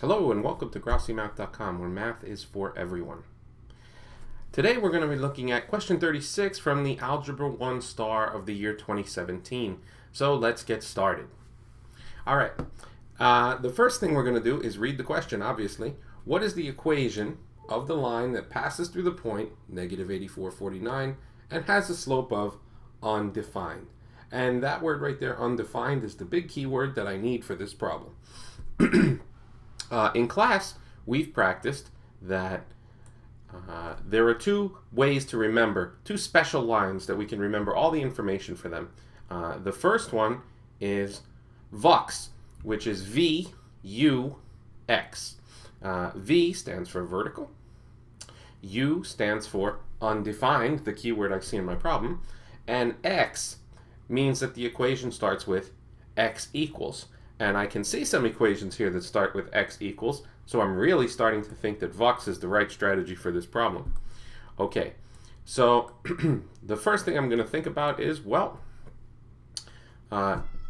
Hello and welcome to GrossiMath.com, where math is for everyone. Today we're going to be looking at question 36 from the Algebra 1 STAAR of the year 2017. So let's get started. Alright, the first thing we're going to do is read the question, obviously. What is the equation of the line that passes through the point, negative 8449, and has a slope of undefined? And that word right there, undefined, is the big keyword that I need for this problem. In class, we've practiced that there are two ways to remember, two special lines that we can remember all the information for them. The first one is VUX, which is V-U-X. V stands for vertical. U stands for undefined, the keyword I see in my problem. And X means that the equation starts with X equals. And I can see some equations here that start with X equals, so I'm really starting to think that VUX is the right strategy for this problem. Okay, so the first thing I'm going to think about is, well,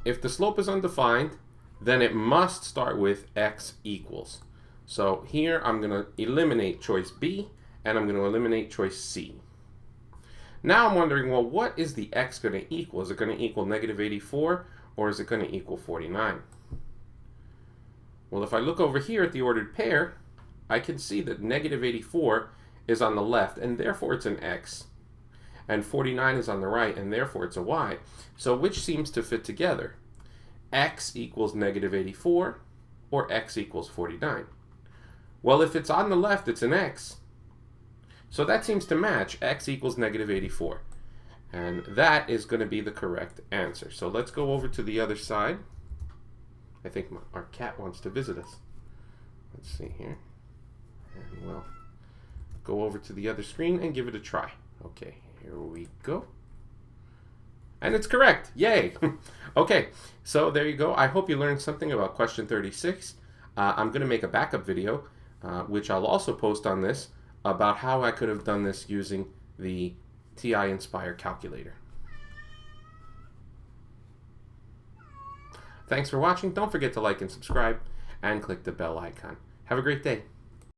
if the slope is undefined, then it must start with X equals. So here I'm going to eliminate choice B, and I'm going to eliminate choice C. Now I'm wondering, well, what is the X going to equal? Is it going to equal negative 84, or is it going to equal 49? Well, if I look over here at the ordered pair, I can see that negative 84 is on the left, and therefore it's an X. And 49 is on the right, and therefore it's a Y. So which seems to fit together? X equals negative 84, or X equals 49? Well, if it's on the left, it's an X. So that seems to match. X equals negative 84. And that is going to be the correct answer. So let's go over to the other side. I think our cat wants to visit us. Let's see here. And we'll go over to the other screen and give it a try. Okay, here we go. And it's correct. Yay! Okay, so there you go. I hope you learned something about question 36. I'm going to make a backup video, which I'll also post on this, about how I could have done this using the TI Inspire calculator. Thanks for watching. Don't forget to like and subscribe and click the bell icon. Have a great day.